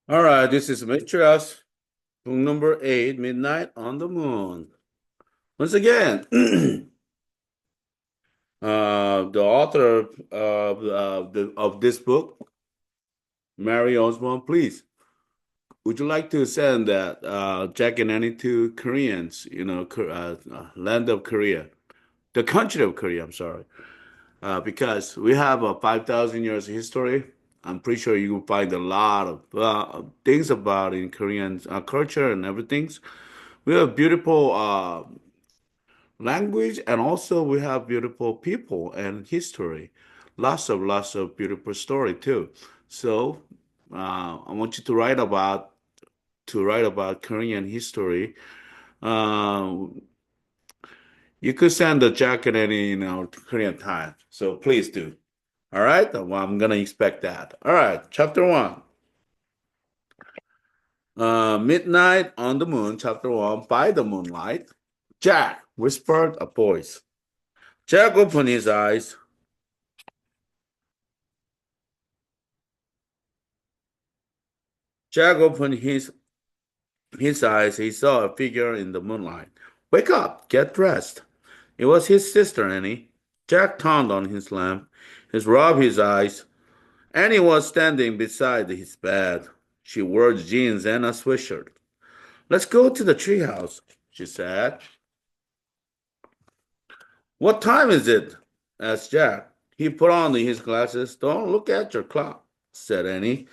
All right, this is MTH, book number 8, Midnight on the Moon. Once again, the author of this book, Mary Osborne, please, would you like to send that Jack and Annie to Koreans, land of Korea, the country of Korea, I'm sorry, because we have a 5,000 years history. I'm pretty sure you will find a lot of things about in Korean culture and everything. We have beautiful language, and also we have beautiful people and history. Lots of beautiful story too. So I want you to write about Korean history. Uh, you could send the jacket any Korean time. So please do. All right. Well, I'm gonna expect that. All right. Chapter one. Midnight on the Moon. Chapter one. By the moonlight. Jack whispered a voice. Jack opened his eyes. Jack opened his eyes. He saw a figure in the moonlight. Wake up, get dressed. It was his sister Annie. Jack turned on his lamp. He rubbed his eyes. Annie was standing beside his bed. She wore jeans and a sweatshirt. Let's go to the treehouse, she said. What time is it? Asked Jack. He put on his glasses. Don't look at your clock, said Annie.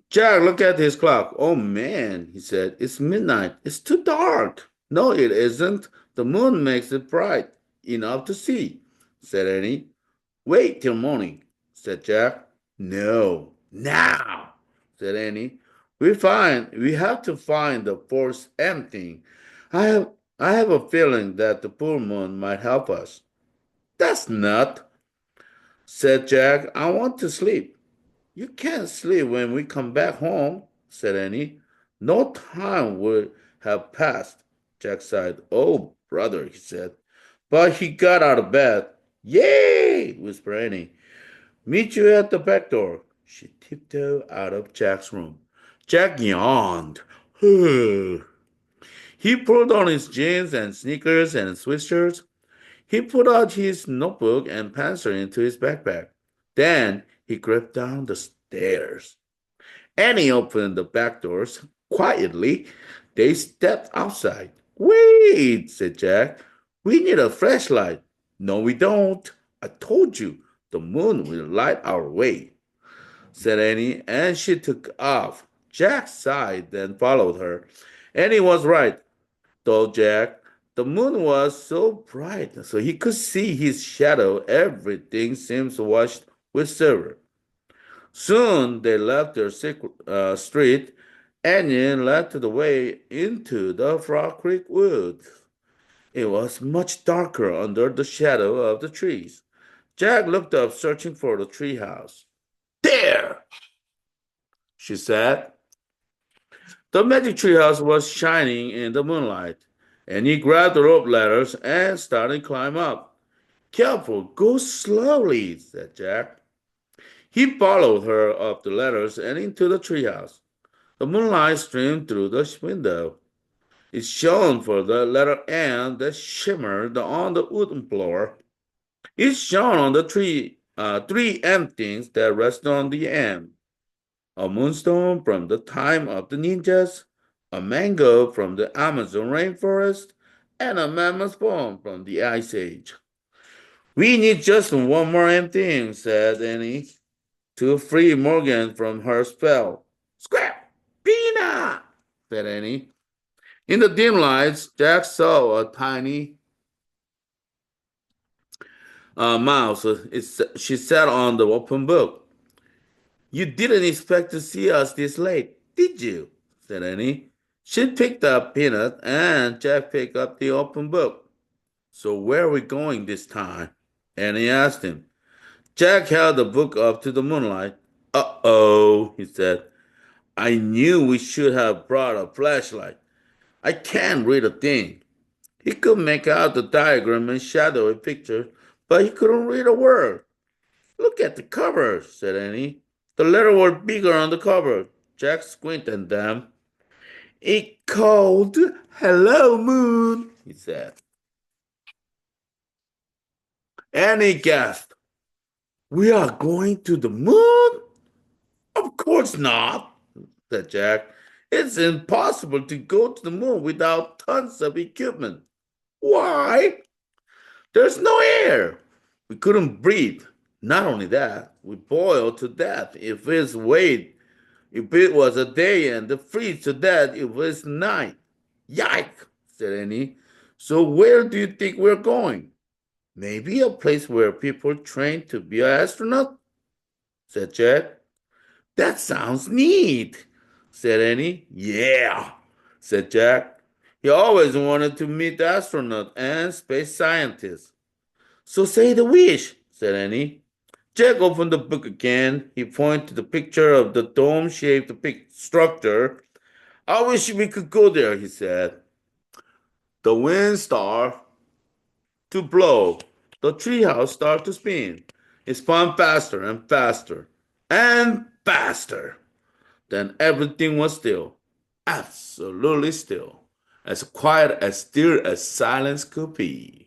Jack looked at his clock. Oh man, he said, it's midnight. It's too dark. No, it isn't. The moon makes it bright enough to see, said Annie. Wait till morning, said Jack. No, now, said Annie. We have to find the force emptying. I have I have a feeling that the full moon might help us. That's not, said Jack. I want to sleep. You can't sleep when we come back home, said Annie. No time would have passed. Jack sighed. Oh, brother, he said. But he got out of bed. Yay, whispered Annie. Meet you at the back door. She tiptoed out of Jack's room. Jack yawned. He pulled on his jeans and sneakers and sweatshirts. He put out his notebook and pencil into his backpack. Then he crept down the stairs. Annie opened the back doors quietly. They stepped outside. Wait, said Jack. We need a flashlight. No, we don't. I told you the moon will light our way, said Annie, and she took off. Jack sighed, then followed her. Annie was right, told Jack. The moon was so bright, so he could see his shadow. Everything seemed washed with silver. Soon they left their secret street. Annie led the way into the Frog Creek woods. It was much darker under the shadow of the trees. Jack looked up, searching for the treehouse. There, she said. The magic treehouse was shining in the moonlight, and he grabbed the rope ladders and started to climb up. Careful, go slowly, said Jack. He followed her up the ladders and into the treehouse. The moonlight streamed through the window. It shone for the letter N that shimmered on the wooden floor. It shone on the three M things that rested on the M. A moonstone from the time of the ninjas, a mango from the Amazon rainforest, and a mammoth bone from the Ice Age. We need just one more M thing, said Annie, to free Morgan from her spell. Scrap! Peanut! said Annie. In the dim lights, Jack saw a tiny mouse. She sat on the open book. You didn't expect to see us this late, did you? Said Annie. She picked up Peanut, and Jack picked up the open book. So where are we going this time? Annie asked him. Jack held the book up to the moonlight. Uh-oh, he said. I knew we should have brought a flashlight. I can't read a thing. He could make out the diagram and shadowy picture, but he couldn't read a word. Look at the cover, said Annie. The letters were bigger on the cover. Jack squinted at them. It called Hello Moon, he said. Annie gasped. We are going to the moon? Of course not, said Jack. It's impossible to go to the moon without tons of equipment. Why? There's no air. We couldn't breathe. Not only that, we boil to death if it was a day and freeze to death if it's night. Yike, said Annie. So where do you think we're going? Maybe a place where people train to be an astronaut, said Jack. That sounds neat, said Annie. Yeah, said Jack. He always wanted to meet astronauts and space scientists. So say the wish, said Annie. Jack opened the book again. He pointed to the picture of the dome-shaped structure. I wish we could go there, he said. The wind started to blow. The treehouse started to spin. It spun faster and faster and faster. Then everything was still, absolutely still, as quiet as still as silence could be.